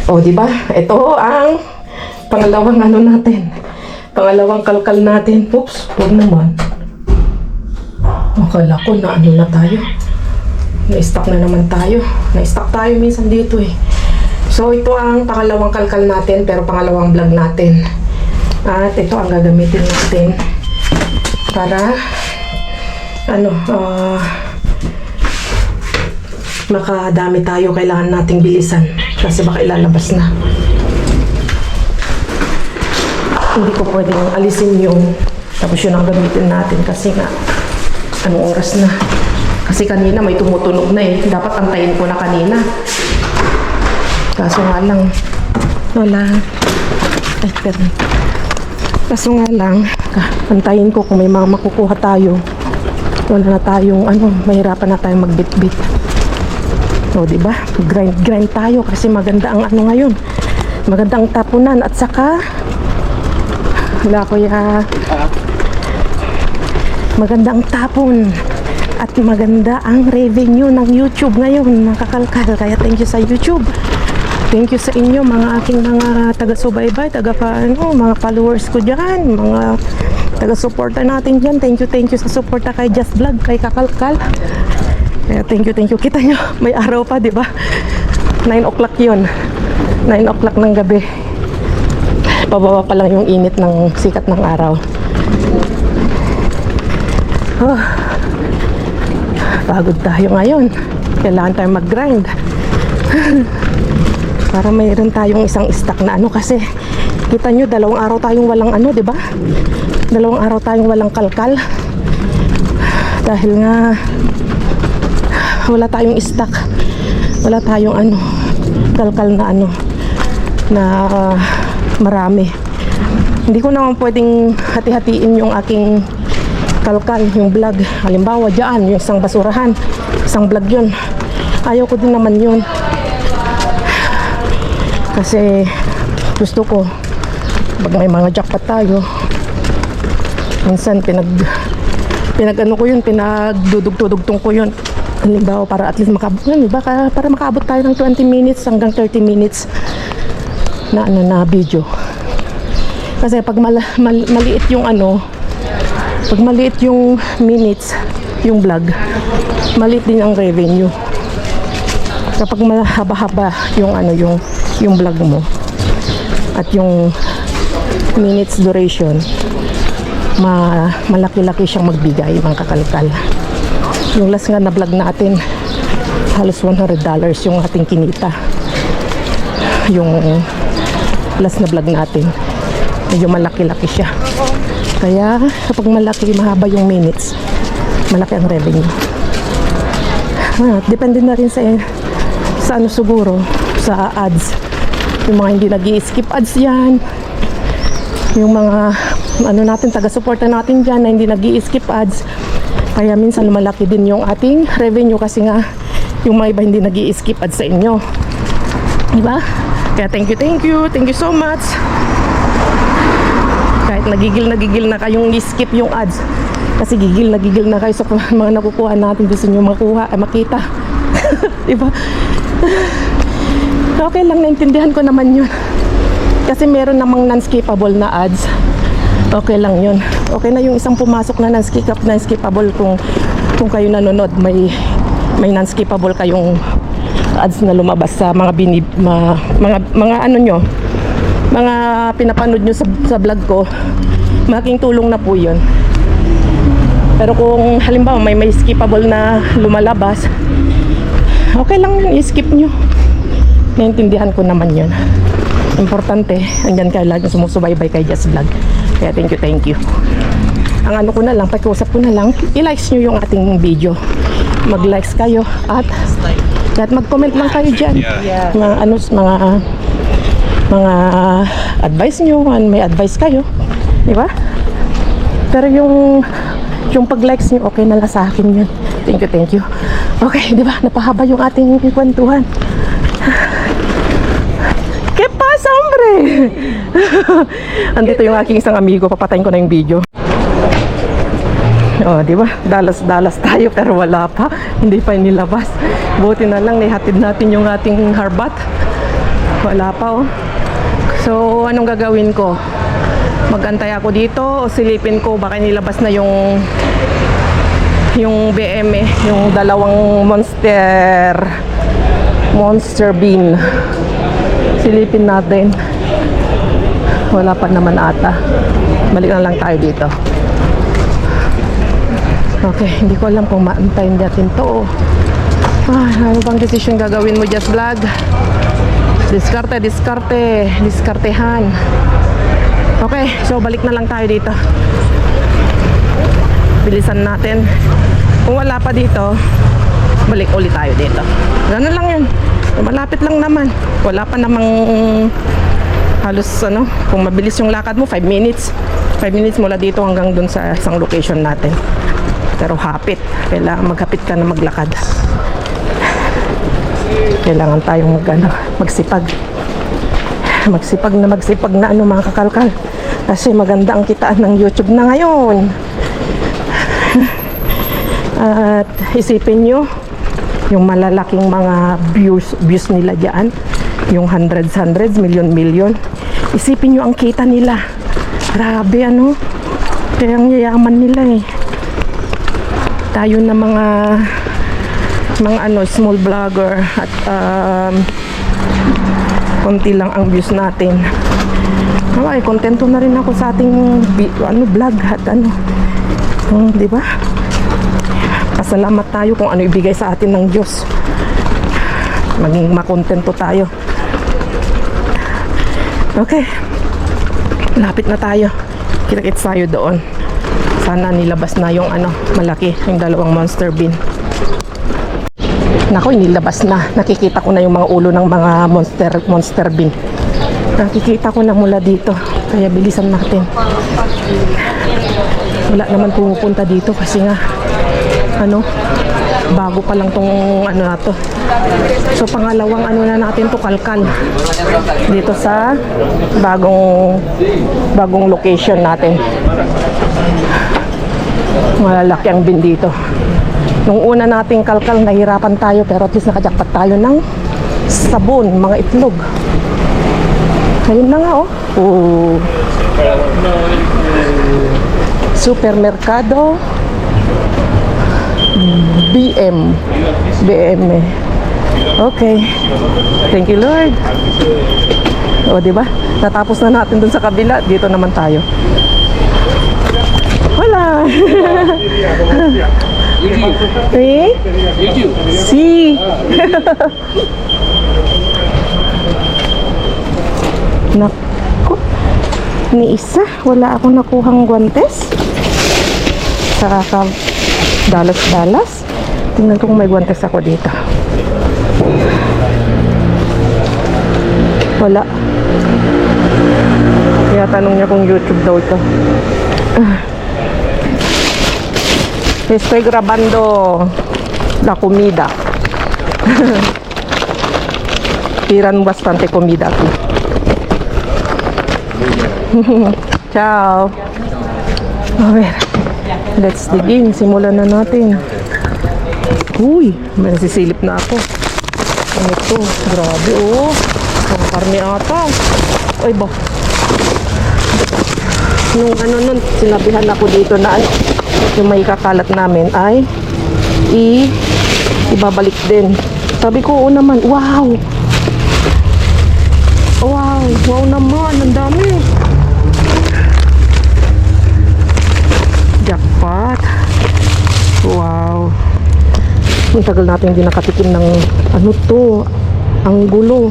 O, di ba? Ito ang pangalawang ano natin. Pangalawang kalkal natin. Oops, huwag naman. Akala ko na ano na tayo. Na-stuck na naman tayo. Na-stuck tayo minsan dito eh. So, ito ang pangalawang kalkal natin, pero pangalawang vlog natin. At ito ang gagamitin natin para makadami tayo. Kailangan nating bilisan kasi baka ilalabas na. Hindi ko pwedeng alisin yung tapos yun ang gamitin natin kasi nga anong oras na. Kasi kanina may tumutunog na eh. Dapat antayin ko na kanina. Kaso nga lang, wala. Ay, pero kaso nga lang, antayin ko kung may mga makukuha tayo. Wala na tayong, mahirapan na tayong magbit-bit. O, diba? Grind tayo kasi maganda ang ngayon. Maganda ang tapunan at saka, wala ko maganda ang tapon. At maganda ang revenue ng YouTube ngayon, nakakalkal. Kaya thank you sa YouTube. Thank you sa inyo, mga aking mga taga-subaybay, mga followers ko dyan, mga taga-suporta natin dyan. Thank you sa suporta kay Just Vlog, kay Kakalkal. Kaya thank you. Kita nyo, may araw pa, di ba? 9 o'clock yun. 9 o'clock ng gabi. Pababa pa lang yung init ng sikat ng araw. Oh. Pagod tayo ngayon. Kailangan tayong mag-grind. Para mayroon tayong isang stock na kasi kita nyo, 2 araw tayong walang di ba? 2 araw tayong walang kalkal. Dahil nga wala tayong stock. Wala tayong kalkal na na marami. Hindi ko naman pwedeng hati-hatiin yung aking kalkal, yung vlog. Halimbawa dyan, yung isang basurahan, isang vlog yun. Ayaw ko din naman yun. Kasi gusto ko, pag may mga jackpot tayo, minsan pinagdudugtong ko yun. Halimbawa para at least para makaabot tayo ng 20 minutes hanggang 30 minutes na video. Kasi pag maliit yung pag maliit yung minutes, yung vlog, maliit din ang revenue. Kapag mahaba-haba yung vlog mo at yung minutes duration, malaki-laki siyang magbigay, mga kakalkal. Yung last nga na vlog natin, halos $100 yung ating kinita. Yung last na vlog natin, medyo malaki-laki siya. Kaya kapag mahaba yung minutes, malaki ang revenue. Depende na rin sa siguro, sa ads. Yung mga hindi nag-i-skip ads yan. Yung mga natin, taga-suporta natin dyan na hindi nag-i-skip ads. Kaya minsan malaki din yung ating revenue kasi nga yung mga iba hindi nag-i-skip ads sa inyo. Diba? Kaya thank you so much. Kahit nagigil na kayong i-skip yung ads kasi gigil na kayo sa mga nakukuha natin, gusto nyo makita. Diba? Okay lang, naintindihan ko naman yun kasi meron namang non-skippable na ads. Okay lang yun. Okay na yung isang pumasok na non-skippable kung kayo nanonood, may non-skippable kayong ads na lumabas sa mga mga pinapanood nyo sa vlog ko. Malaking tulong na po yun. Pero kung halimbawa may skippable na lumalabas, okay lang yun, i-skip nyo. Naintindihan ko naman yun. Importante, andyan kayo lagi sumusubaybay kay Just Vlog. Kaya thank you. Ang ko na lang, pakiusap ko na lang, i-likes nyo yung ating video. Mag-likes kayo at mag-comment lang kayo dyan. Mga advice nyo, may advice kayo, di ba? Pero yung pag-likes nyo, okay na lang sa akin yun. Thank you. Okay, di ba? Napahaba yung ating kwentuhan. ¿Qué pasa, hombre? Andito yung aking isang amigo, papatayin ko na yung video. Oh, di ba? Dalas tayo pero wala pa. Hindi pa inilabas. Buti na lang, nihatid natin yung ating harbat. Wala pa oh. So, anong gagawin ko? Magantay ako dito o silipin ko baka nilabas na yung BM eh, yung dalawang monster bean. Silipin natin. Wala pa naman ata. Balik na lang tayo dito. Okay, hindi ko alam kung maantayin natin to. Ano bang decision gagawin mo, Just Vlog? Diskartehan. Okay, so balik na lang tayo dito. Bilisan natin. Kung wala pa dito, balik ulit tayo dito. Ganun lang yun. Malapit lang naman. Wala pa namang halos kung mabilis yung lakad mo, 5 minutes. 5 minutes mula dito hanggang dun sa isang location natin. Pero hapit. Kailangan maghapit ka na maglakad. Kailangan tayong magsipag. Magsipag na mga kakalkal. Kasi maganda ang kitaan ng YouTube na ngayon. At isipin nyo, yung malalaking mga views nila dyan, yung hundreds, million. Isipin nyo ang kita nila. Grabe kaya ang yayaman nila eh. Tayo na mga small vlogger at konti lang ang views natin. Okay, kontento na rin ako sa ating vlog at di ba? Pasalamat tayo kung ano ibigay sa atin ng Diyos. Maging makontento tayo. Okay. Lapit na tayo. Kita-kits tayo doon. Sana nilabas na yung malaki, yung dalawang monster bean. Nako, inilabas na. Nakikita ko na yung mga ulo ng mga monster bean. Nakikita ko na mula dito. Kaya bilisan natin. Wala naman pumupunta dito kasi nga bago pa lang tong na to. So pangalawang na natin to, kalkal. Dito sa bagong location natin. Malalaki ang bin dito. Nung una nating kalkal, nahirapan tayo pero at least nakajakpat tayo ng sabon, mga itlog. Ayun na nga oh. Supermercado BM eh. Okay. Thank you, Lord. O, diba? Natapos na natin dun sa kabila. Dito naman tayo. Wala. Si. Naku. Ni isa. Wala akong nakuhang guantes. Sa dalas. Tingnan ko kung may guantes ako dito. Wala. Kaya tanong niya kung YouTube daw ito. Estoy grabando la comida. Tiran bastante comida aquí. Ciao. A ver. Let's begin. Simulan na natin. Uy, may nasisilip na ako. Ano ito? Grabe, oh. Ang karne ata. Ay ba? Nung sinabihan ako dito na yung may kakalat namin ay ibabalik din. Sabi ko, oo naman. Wow! Wow naman. Ang dami. Jackpot. Wow. Ang tagal natin hindi nakatikim ng ang gulo.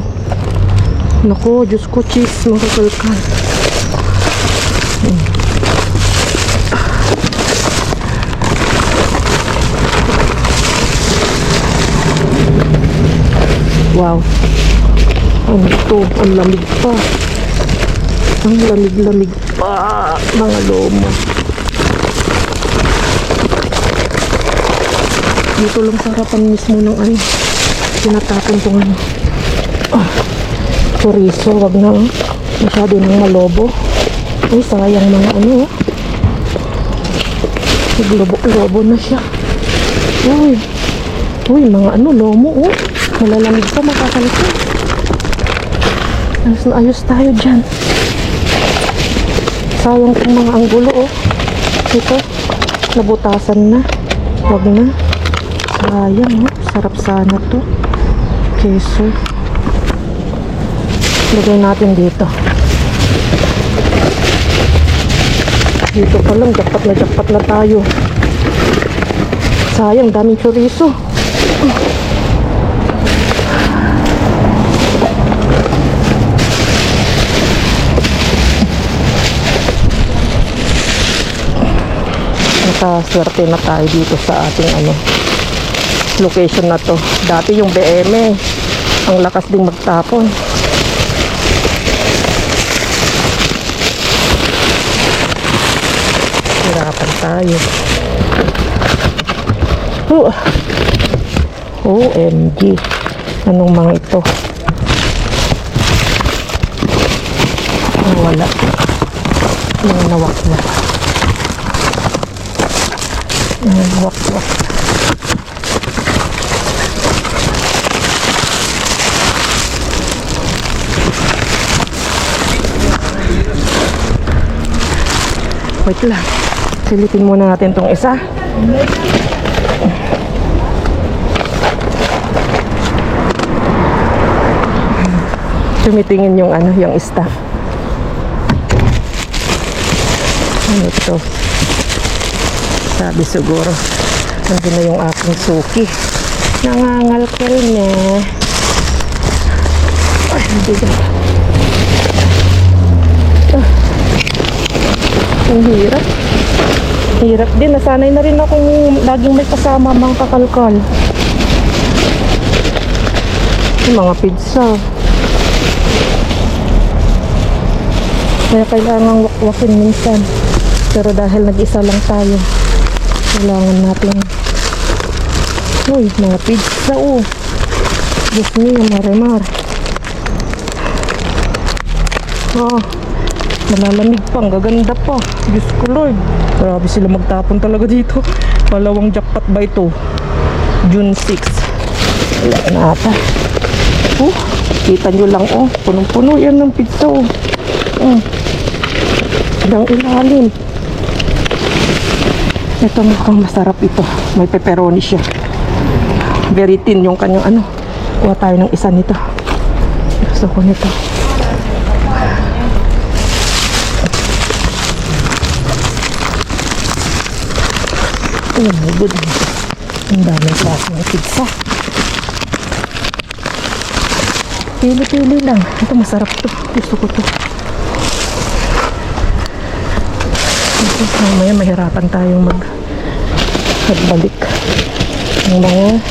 Nako, Diyos ko, cheese, mga kakalkal. Wow. Ano ito? Ang lamig pa. Ang lamig-lamig pa. Mga loma. Dito lang sa harapan mismo ng tinatapon kong chorizo. Wag na masyado ng malobo. Ay, sayang mga Naglobo na siya. Uy, mga lomo, oh. Malalamig pa, makakalito. Ayos na ayos tayo dyan. Sayang itong mga anggulo, oh. Ito, nabutasan na. Wag na. Sayang, oh. Sarap sana to. Keso. Lagay natin dito. Dito pa lang, jackpot na tayo. Sayang, daming chorizo. Swerte na tayo dito sa ating location na to. Dati yung BM ang lakas ding magtapon. Hirapan tayo. OMG, anong mga ito? Wala yung nawak-wak. Wak-wak. Wait lang. Silipin muna natin tong isa. Tumitingin yung yung staff. Ano ito? Sabi siguro, nandun na yung aking suki. Nangangal ko rin eh. Ay, hindi ba? Ang hirap. Hirap din. Nasanay na rin akong laging may kasama mga kakalkal. Yung mga pizza. Kaya kailangan wakwakin minsan. Pero dahil nag-isa lang tayo, kailangan natin. Uy, mga pizza, oh. Diyos niya, marimar. Oh, malalamig pa, ang gaganda pa. Diyos ko, Lord. Grabe sila magtapon talaga dito. Palawang jackpot ba ito? June 6. Wala na ata. Kita nyo lang, oh. Punong-puno yan ng pizza, oh. Ang ilalim. Ito mukhang masarap ito. May pepperoni siya. Very thin yung kanyang Kuha tayo ng isa nito. Gusto ko nito. Oh my goodness. Ang daming klase ng pizza. Pili-pili lang. Ito masarap to. Gusto ko to. Mamaya mahirapan tayong magbalik ng mga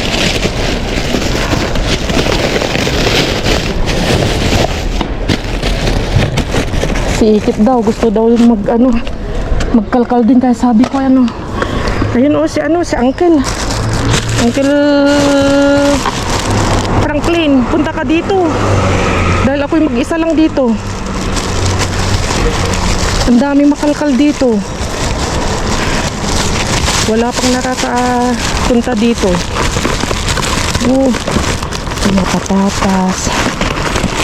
si Ikit daw gusto daw yung magkalkal din, kaya sabi ko ayun si Uncle Franklin, punta ka dito dahil ako'y mag-isa lang dito. Ang daming makalkal dito. Wala pang punta dito. Mga patatas.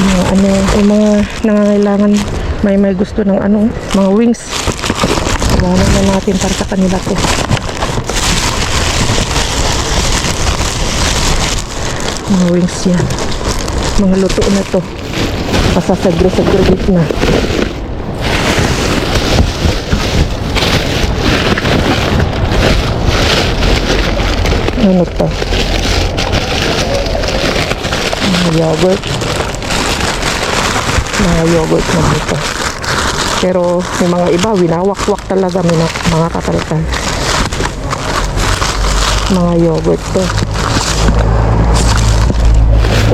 Yung mga nangangailangan, may gusto ng mga wings. Iwanan na natin para sa kanila to. Mga wings yan. Mga luto na to. Pasasagro-sagro na. Ano to? Mga yogurt na dito. Pero yung mga iba, winawak-wak talaga mga katalkal. Mga yogurt to.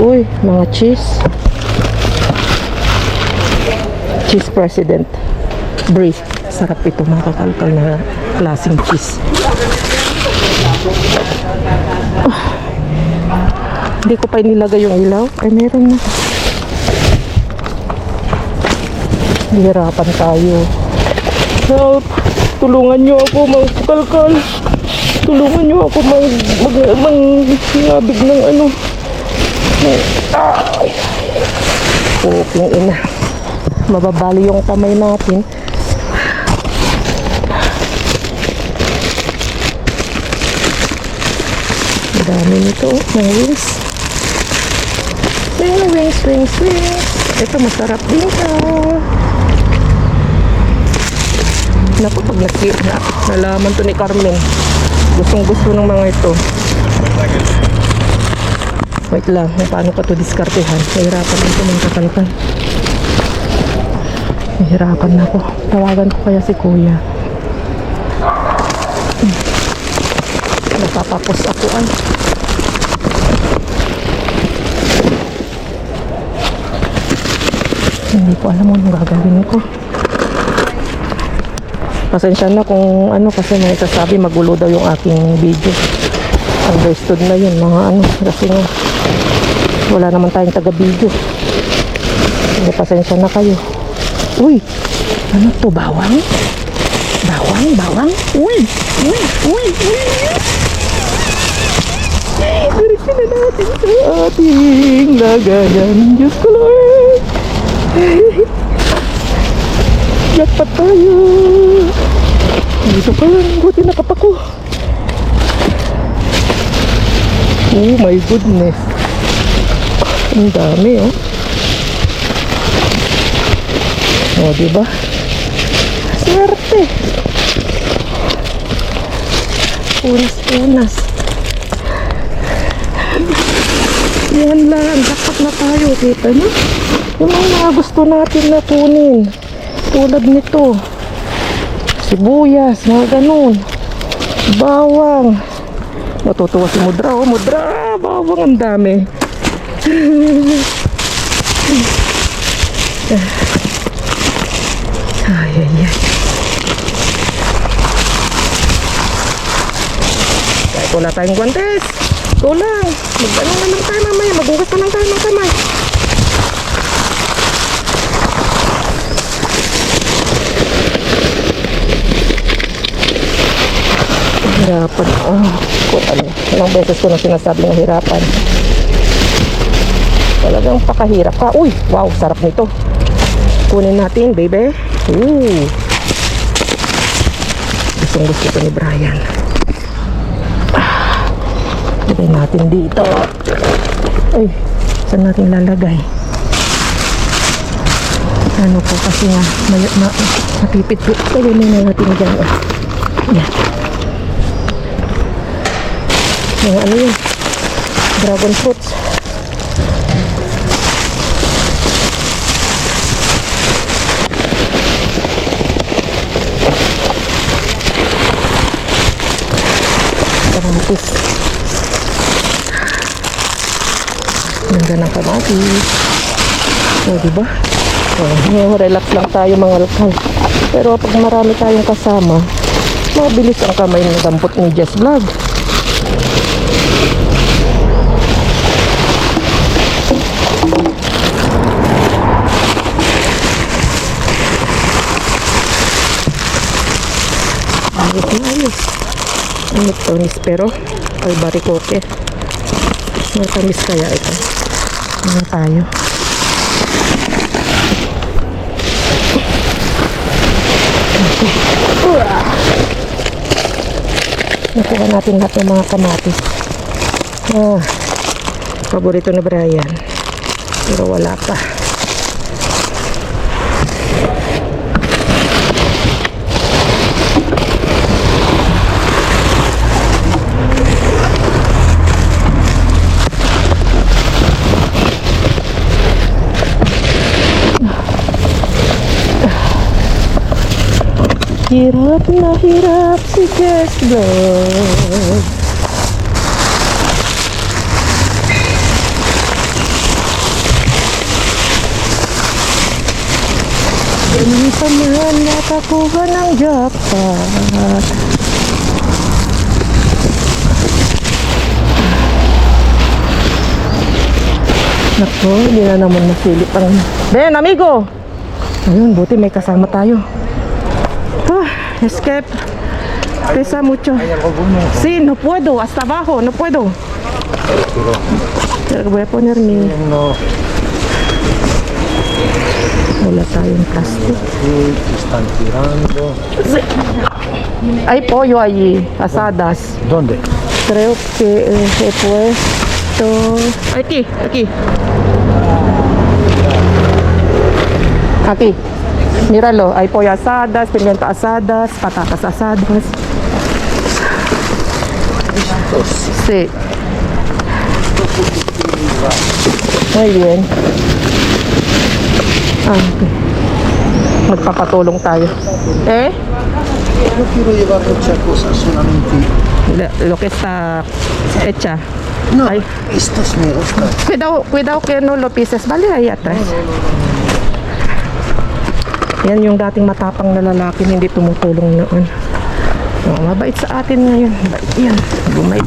Uy, mga cheese. Cheese President. Brie. Sarap ito mga katalkal na klaseng cheese. Hindi ko pa inilagay yung ilaw. Ay, meron na. Hihirapan tayo. Help! Tulungan nyo ako mga kalkal. Tulungan nyo ako mangabig ng Ay. Puking ina. Mababali yung kamay natin. Ang dami nito, mga wings. Wings. Ito masarap din to. Naku, pag nalaman to ni Carmen. Gustong gusto ng mga ito. Wait lang, paano pa to diskartehan? Nahirapan ito ng kakalkal. Nahirapan na ako. Tawagan ko kaya si kuya. Napapapos ako ay. Hindi ko alam anong gagawin ko. Pasensya na kung ano, kasi may sasabi magulo daw yung aking video. Understood na yun mga ano, kasi nga wala naman tayong taga-video. Hindi, pasensya na kayo. Uy! Ano to? Bawang? Bawang? Uy! Diretso na natin sa ating lagayan. Diyos ko Lord! Jackpot tayo! Dito pa lang, buti nakapako. Oh my goodness. Ang dami oh. Oh, diba? Swerte. Unas. Yan lang, dapat na tayo. Kita nyo? Yung mga gusto natin na kunin. Tulad nito. Sibuyas, mga ganun. Bawang. Natutuwa si Mudra. Oh, Mudra! Bawang, ang dami. Ay. Kahit wala tayong guantes. Kulang. Mag-ano na lang tayo mamaya. Magugas na lang tayo ng kamay. Hirapan. Ilang beses ko na sinasabi na hirapan. Talagang pakahirap ka. Uy! Wow! Sarap nito. Kunin natin, baby. Ooh! Gusto ko ni Brian. Lagay natin dito. Ay! Saan natin lalagay? Ano po kasi nga napipit-pit. Lagay na natin dyan. Yan. Yung ano yun? Dragon fruits. Kamatis. Ganda ng kamatis. O, diba? O, relax lang tayo mga lakal. Pero pag marami tayong kasama, mabilis ang kamay ng dampot ni Jess Vlog. Ayos. Ano ito? Nispero? Albaricoque. Matamis kaya ito. Ano tayo? Nakuha natin lahat ng mga kamatis. Paborito ni Brian. Pero wala pa. Hirap na hirap si Jess Vlog. Hindi pa man nakakuha ng jackpot. Nako, hindi na naman masilip ang... Ben, amigo! Ayun, buti may kasama tayo. Escape. Pesa mucho. Sí, no puedo. Hasta abajo, no puedo. Voy a poner mi... wala tayong plastic. Están tirando. Hay pollo allí, asadas. ¿Dónde? Creo que he puesto... Aquí, aquí. Aquí. Míralo, hay pollo asadas, pimiento asadas, patatas asadas. Sí. Muy bien. Okay. Magpapatulong tayo. Eh? No quiero llevar muchas cosas, solamente. Lo que está hecha. No, Ay. estos me gustan. Cuidado que no lo pises. Vale, ahí atrás. Yan yung dating matapang na lalaki, hindi tumutulong noon. Oh, mabait sa atin ngayon. Mabait yan. Bumait.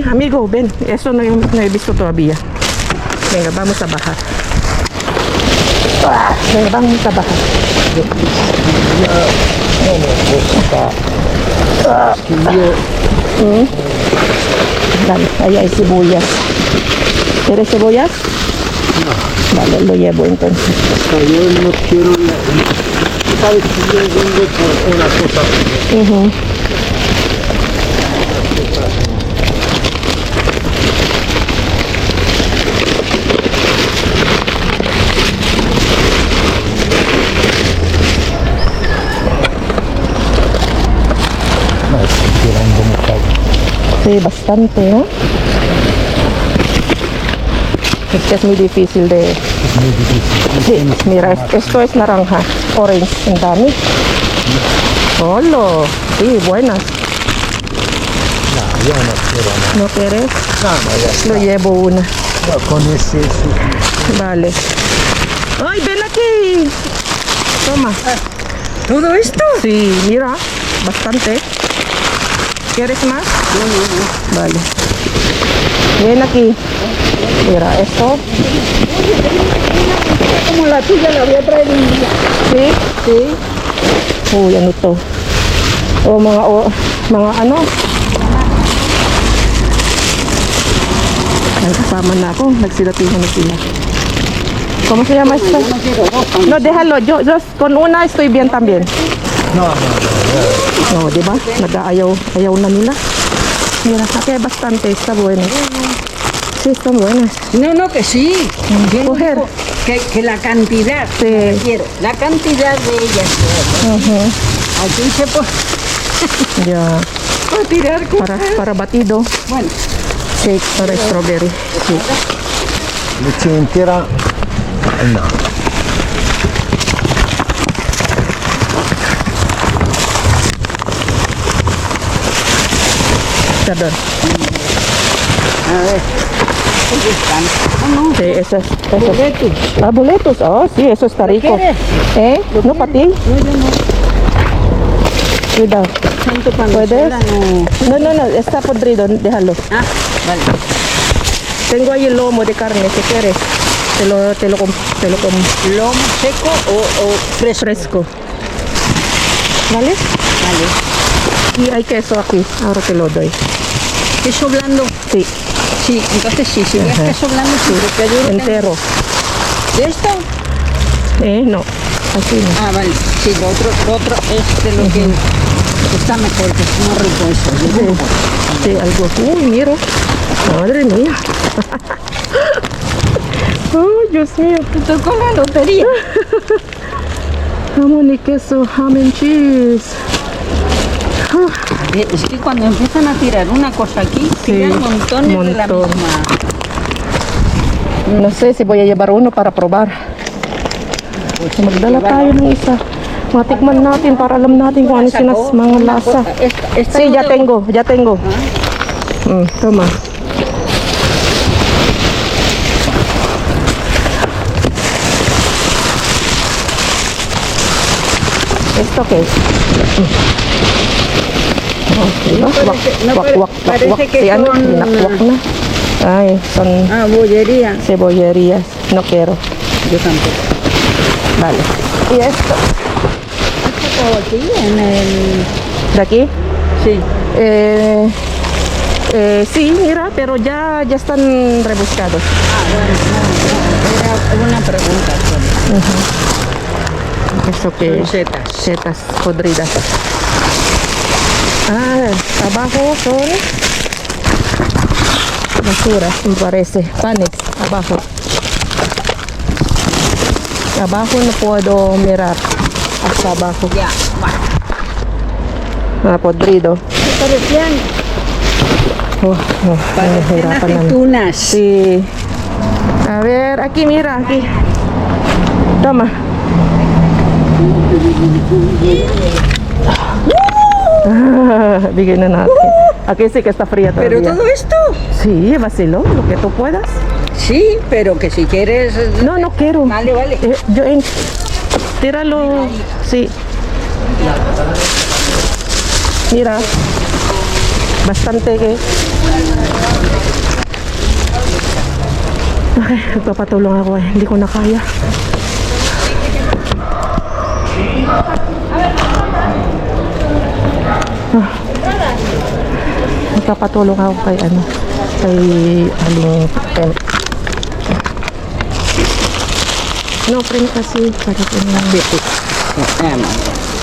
Amigo, ven. Eso no he visto todavía. Venga, vamos a bajar. Venga, vamos a bajar. No me gusta. Es que yo Dale, ahí hay cebollas. ¿Quieres cebollas? no. Vale, lo llevo entonces. Hasta yo no quiero. ¿Sabes que yo vengo por una cosa? Ujú. No, estoy tirando mucho. Sí, bastante, ¿no? Es que es muy difícil de... Es muy difícil. Sí, mira, esto es naranja, orange, en dami. Hola, sí, buenas. No, yo no quiero nada. ¿No quieres? No, no, ya está. Lo llevo una. No, con ese Vale. ¡Ay, ven aquí! Toma. ¿Todo esto? Sí, mira, bastante. ¿Quieres más? No. Vale. Ven aquí. Mira, esto. Como la tuya la voy a traer un día. Sí? Sí. Uy, ano to? Mga ano? Ay, kasama na ako. Nagsilatihan na sila. ¿Cómo se llama esto? Yo no quiero dos. No, déjalo. Yo con una estoy bien también. No, no, No, di ba? Nag-ayaw na nila. Mira, aquí hay bastante. Está bueno. Sí, están buenas. No, que sí. Yo no Coger. digo que la cantidad, Sí. me refiero, la cantidad de ellas. Ujú. Aquí se Ya. puede tirar cosas. Para batido. Bueno, Shake para strawberry. Sí. leche entera. No. Perdón. a ver. ¿Dónde están? No, Sí, esos. boletos. Ah, boletos. Oh, sí, eso está rico. quieres? No para ti. No, yo no. Cuidado. Santo cuando ¿Puedes? sola, no. No, está podrido. Déjalo. Ah, vale. Tengo ahí el lomo de carne, si quieres. Te lo com ¿Lomo seco o fresco? fresco. ¿Vale? Vale. Y hay queso aquí. Ahora te lo doy. ¿Queso blando? Sí, Sí, entonces sí, si ves Ajá. queso blando, sí, porque yo no tengo- entero. ¿De esto? No. Así no. Ah, vale. Sí, lo otro es de lo que está mejor, que es más rico eso. de lujo. Sí, algo. Uy, mira. Madre mía. Ay, Dios mío. Te tocó la lotería. Jamón y queso, ham and cheese. Es que cuando empiezan a tirar una cosa aquí, tiran montones de la montón. misma. No sé si voy a llevar uno para probar. Magdala tayo ng isa. Matikman natin para alam natin kung ano mga lasa. Esta Sí, no ya te- tengo. Toma. ¿Esto qué es? No parece- no pare- parece que Si ano, son- pinakwak na. Ay, son Ah, bollería. cebollerías. No quiero. Yo tampoco. Vale. ¿Y esto? Esto todo aquí en el... ¿De aquí? Sí. Sí, mira, pero ya están rebuscados. Ah, bueno, no. Era una pregunta. Eso que Son setas. setas podridas. Ah, abajo son basura, me parece. Panes, abajo. Abajo no puedo mirar. Hasta abajo. Ya, Ah, podrido. ¿qué parecían? Parecían nahihirapan na. aceitunas. Sí. A ver, aquí mira, aquí. Toma. Bigyan na natin. Aquí sí que está fría Pero todavía. todo esto, Sí, vacilo, lo que tú puedas. sí, pero que si quieres... No, no quiero. Vale, vale. Tíralo. Sí. Mira. Bastante que. Okay, nagpapatulong ako eh. Hindi ko na kaya. Nagpapatulong ako kay kay Aling Pen. No, friend kasi para ko na.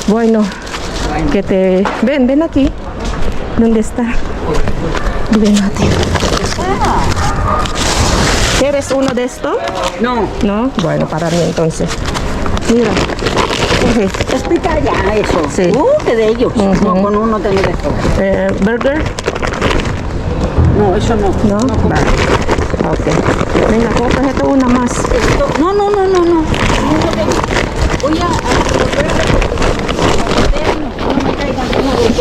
Bueno, que te... Ven aquí. ¿Dónde está? Ven natin. ¿Quieres uno de esto? No, No? Bueno, para mí entonces. Mira. Okay. explica ya eso. Sí. Que de ellos. No, con uno tengo de esto. Burger? No, eso no. No? Vale. Okay. Venga, compras ito una más. Esto, no. Voy a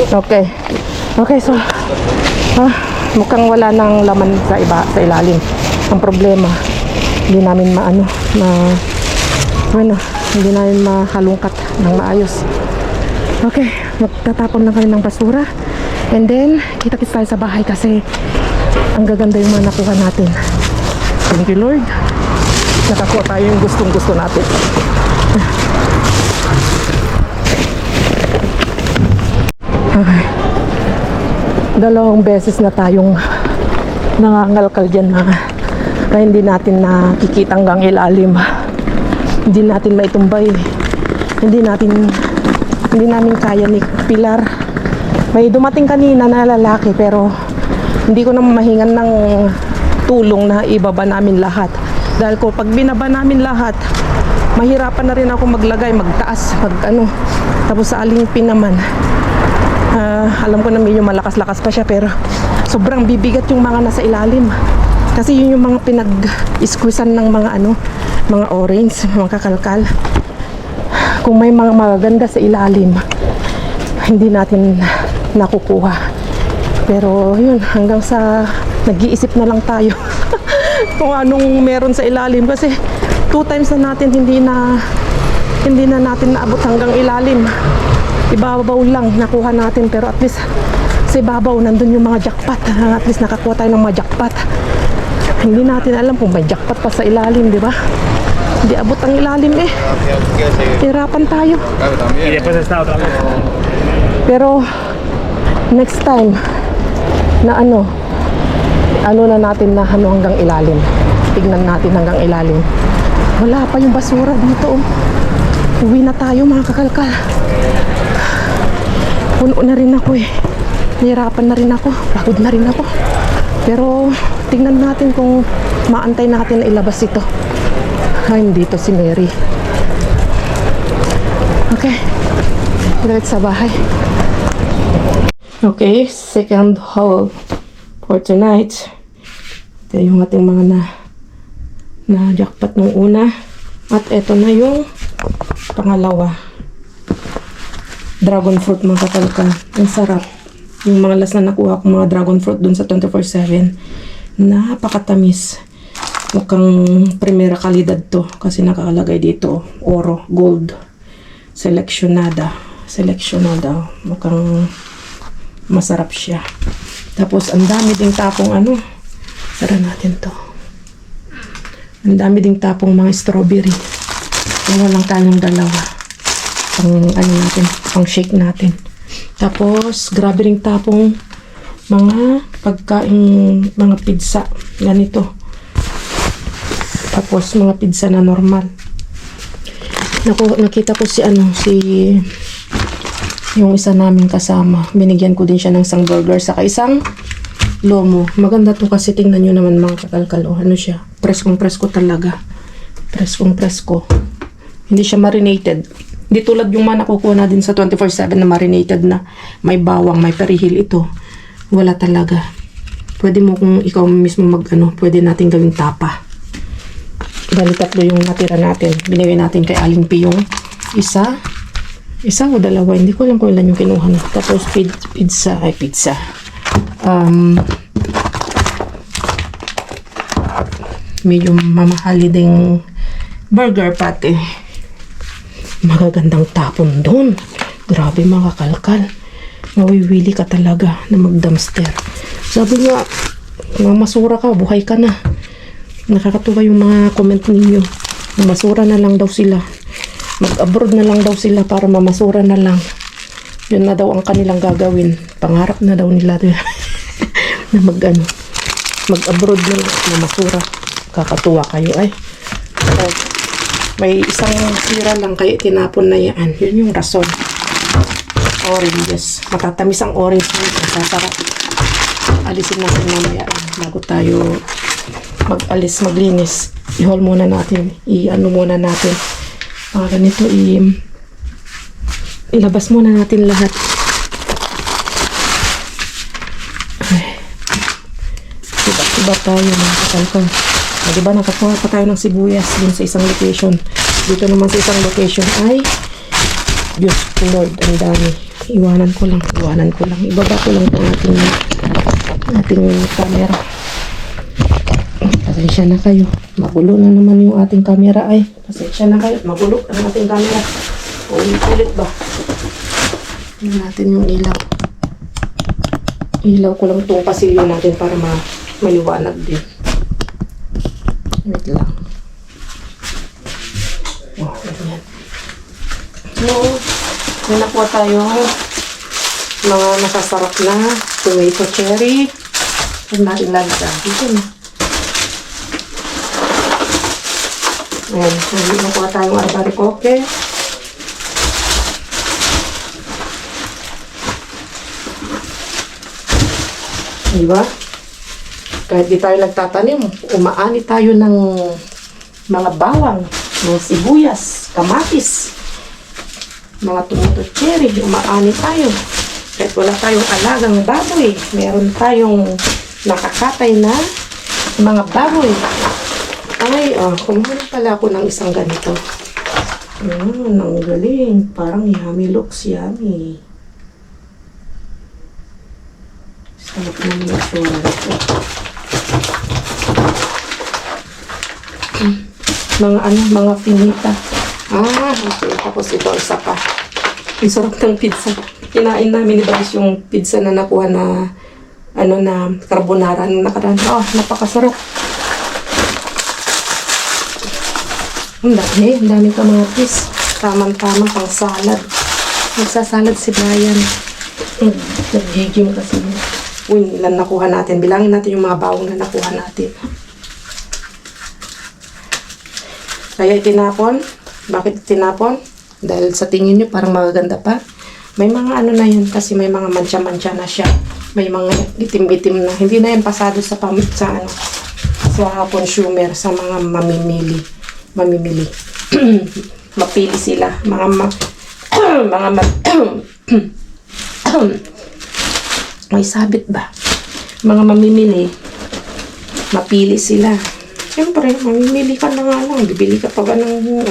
Okay. Okay, so mukhang wala nang laman sa ilalim. Ang problema, hindi namin hindi namin mahalungkat ng maayos. Okay, magtatapon lang kami ng basura. And then, kita-kits tayo sa bahay kasi ang gaganda yung mga nakuha natin. Thank you, Lord. Nakakuha tayo yung gustong-gusto natin. Okay. 2 beses na tayong nangangalkal dyan na hindi natin nakikita hanggang ilalim. Hindi natin maitumbay. Hindi namin kaya ni Pilar. May dumating kanina na lalaki pero hindi ko na mahingan ng tulong na ibaba namin lahat. Dahil ko pag binaba namin lahat, mahirapan na rin ako maglagay, magtaas, tapos sa Alingpin naman. Alam ko na medyo malakas-lakas pa siya pero sobrang bibigat yung mga nasa ilalim. Kasi yun yung mga pinag-squeezan ng mga orange, mga kakalkal. Kung may mga magaganda sa ilalim, hindi natin nakukuha. Pero yun, hanggang sa nag-iisip na lang tayo kung anong meron sa ilalim. Kasi 2 times na natin hindi na natin naabot hanggang ilalim. Ibabaw lang nakuha natin pero at least sa ibabaw nandun yung mga jackpot. At least nakakuha tayo ng mga jackpot. Hindi natin alam kung may jackpot pa sa ilalim, di ba? Hindi abot ang ilalim eh. Hirapan tayo. Y después está otra vez. Pero next time na ano na natin na hanggang ilalim. Tignan natin hanggang ilalim. Wala pa yung basura dito. Uwi na tayo mga kakalkal. Puno na rin ako eh. Nahirapan na rin ako. Pagod na rin ako. Pero tingnan natin kung maantay natin na ilabas ito. Ay, dito si Mary. Okay. Balik sa bahay. Okay, second haul for tonight. Ito yung ating mga na jackpot nung una. At ito na yung pangalawa. Dragon fruit mga kakalka. Ang sarap. Yung mga last na nakuha kong mga dragon fruit dun sa 24/7. Napakatamis. Mukhang primera kalidad to. Kasi nakakalagay dito. Oro, gold. Seleccionada. Mukhang masarap siya. Tapos ang dami ding tapong Sara natin to. Ang dami ding tapong mga strawberry. Kung walang tayong dalawa. Pang shake natin. Tapos grabe ring tapong mga pagkain mga pizza. Ganito. Tapos mga pizza na normal. Nakita ko si yung isa namin kasama. Binigyan ko din siya ng isang burger saka isang lomo. Maganda to kasi tingnan nyo naman mga kakalkal. O ano siya? Preskong presko talaga. Preskong presko. Hindi siya marinated. Di tulad yung mga nakukuha na din sa 24/7 na marinated na may bawang, may perihil. Ito wala talaga. Pwede mo kung ikaw mismo pwede natin gawing tapa. Bali 3 yung natira natin. Binigay natin kay Aling P yung isa o dalawa. Hindi ko alam kung ilan yung kinuha na. Tapos pizza. Medyo mamahali ding burger pati. Magagandang tapon doon. Grabe mga kalkal. Mawiwili ka talaga na mag-dumpster. Sabi nga, masura ka, buhay ka na. Nakakatuwa yung mga comment ninyo. Masura na lang daw sila. Mag-abroad na lang daw sila para mamasura na lang. Yun na daw ang kanilang gagawin. Pangarap na daw nila na mag-abroad na masura. Kakatuwa kayo ay. May isang sira lang kaya tinapon na yan. Yun yung rason. Oranges. Matatamis ang orange na ito. Sasarap. Alisin natin mamaya bago tayo maglinis. I-haul muna natin. Muna natin. Ganito, ilabas muna natin lahat. Iba tayo mga kakalkal. Diba nakakuha pa tayo ng sibuyas dun sa isang location. Dito naman sa isang location ay Diyos ko Lord, ang dami. Iwanan ko lang. Ibaba ko lang itong ating camera. Pasensya na kayo. Magulo na naman yung ating camera ay. Pasensya na kayo. Magulo ang ating camera. Ulit ba? Tingnan natin yung ilaw. Ilaw ko lang itong pasilyo natin para maliwanag din. Wait lang. Ganyan. So, may nakuha tayo mga nasasarap na tomato cherry. Huwag natin lagyan. Dito na. Ayan. Nakuha tayong albaricoque. Diba? Kahit di tayo nagtatanim, umaani tayo ng mga bawang, mga sibuyas, kamatis, mga tomato cherry, umaani tayo. Kahit wala tayong alagang baboy, meron tayong nakakatay na mga baboy. Ay, kumuha pala ako ng isang ganito. Ang galing. Parang yummy looks, yummy. Sarap naman yung sura nito. Mga finita. Okay. Tapos ito, isa pa. Ang sarap ng pizza. Kinain namin ni Baris yung pizza na nakuha na carbonara na nakaraan. Napakasarap. Ang daming kamatis. Tamang-tamang pang salad. Magsasalad si Brian. Nag-gym kasi. Ilan nakuha natin. Bilangin natin yung mga bawang na nakuha natin. Kaya itinapon. Bakit itinapon? Dahil sa tingin nyo parang magaganda pa. May mga na yan kasi may mga mancha-mancha na siya. May mga itim-itim na. Hindi na yan pasado sa consumer, sa mga mamimili. Mapili sila. May sabit ba? Mga mamimili, mapili sila. Siyempre, mamimili ka na nga lang. Bibili ka pa ba ng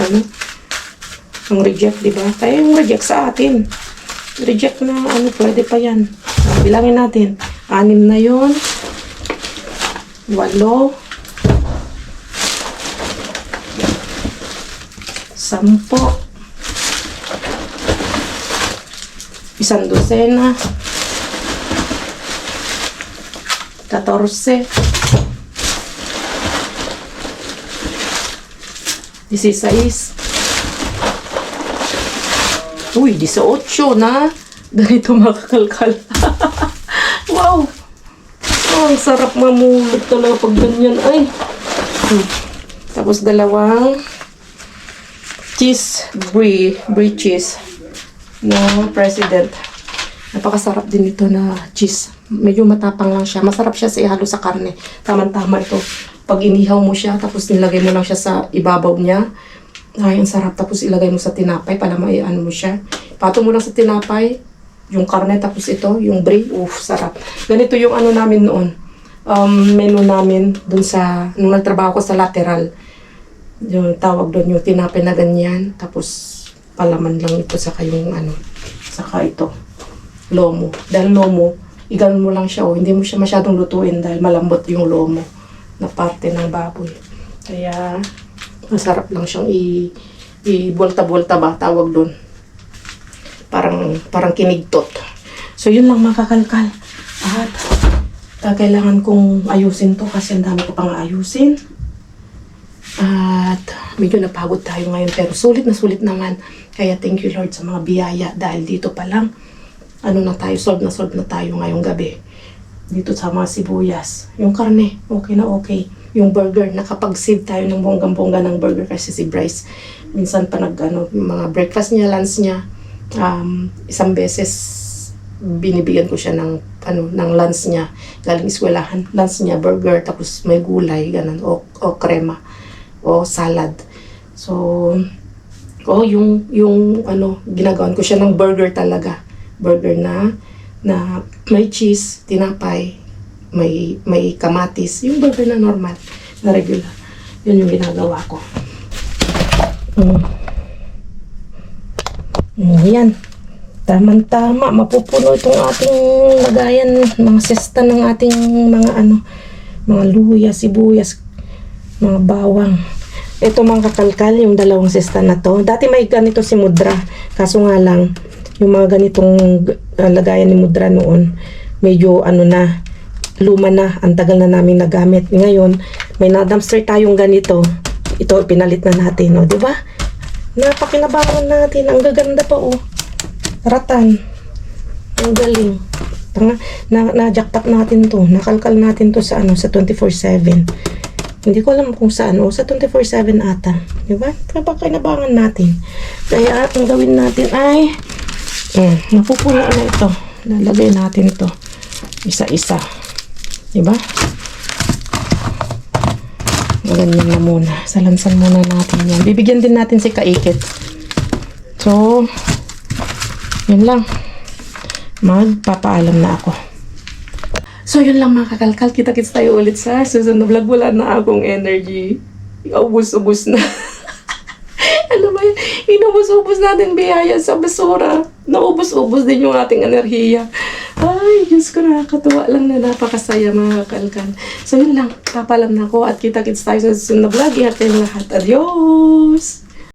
ang reject, diba? Kaya yung reject sa atin. Reject na pwede pa yan. Bilangin natin. 6 na yun. 8. 10. 12. 14. 16. Uy, 18 na. Ganito makakalkal. Wow! Ang sarap mamulot talaga pag ganyan. Ay. Tapos dalawang cheese brie cheese na president. Napakasarap din ito na cheese. Medyo matapang lang siya. Masarap siya sa ihalo sa karne. Tama-tama ito. Pag inihaw mo siya, tapos nilagay mo lang siya sa ibabaw niya. Ay, ang sarap. Tapos ilagay mo sa tinapay para ano mo siya. Pato mo lang sa tinapay, yung karne, tapos ito, yung brie. Sarap. Ganito yung ano namin noon. Menu namin dun sa, nung nagtrabaho ko sa lateral. Yung tawag doon yung tinapay na ganyan. Tapos palaman lang ito, saka yung ano, saka ito, lomo. Dahil lomo, iganon mo lang siya, hindi mo siya masyadong lutuin dahil malambot yung lomo na parte ng baboy. Kaya, masarap lang siyang i-bolta-bolta ba, tawag doon. Parang kinigtot. So, yun lang mga kakalkal. At, kailangan kong ayusin to kasi ang dami ko pang ayusin. At, medyo napagod tayo ngayon pero sulit naman. Kaya, thank you Lord sa mga biyaya dahil dito pa lang, solve na tayo ngayong gabi. Dito sa mga sibuyas. Yung karne, okay na okay. Yung burger, nakapag-save tayo ng bonggang-bongga ng burger kasi si Bryce. Minsan pa mga breakfast niya, lunch niya, isang beses binibigyan ko siya ng lunch niya. Galing eskwelahan, lunch niya, burger, tapos may gulay, ganun, o krema, o salad. So, yung ginagawan ko siya ng burger talaga. Burger na may cheese, tinapay, may kamatis, yung burger na normal, na regular. Yun yung ginagawa ko. Yan. Tama-tama. Mapupuno itong ating lagayan, mga sesta ng ating mga luya, sibuyas, mga bawang. Ito mga kakalkal, yung dalawang sesta na to. Dati may ganito si Mudra. Kaso nga lang, yung mga ganitong lagayan ni Mudra noon, medyo luma na, ang tagal na namin nagamit. Ngayon, may na-dumpster tayong ganito. Ito, pinalit na natin, no? Diba? Napakinabangan natin. Ang gaganda pa, Ratan. Ang galing. Na-jackpot natin to. Nakalkal natin to sa sa 24/7. Hindi ko alam kung saan. Sa 24/7 ata. Diba? Napakinabangan natin. Kaya, ang gawin natin ay mapupuno na ito. Lalagay natin ito. Isa-isa. Diba? Ganyan na muna. Salansan muna natin yan. Bibigyan din natin si Kaikit. So, yun lang. Magpapaalam na ako. So, yun lang mga kakalkal. Kita-kits tayo ulit sa susunod na vlog. Wala na akong energy. Ubus-ubus na. Alam mo yun, inubos-ubos natin biyaya sa basura. Naubos-ubos din yung ating enerhiya. Ay, Diyos ko, nakakatuwa lang na napakasaya mga kakalkal. So, yun lang. Papalam na ako at kita-kits tayo sa susunod na vlog. Ihat kayong lahat. Adios!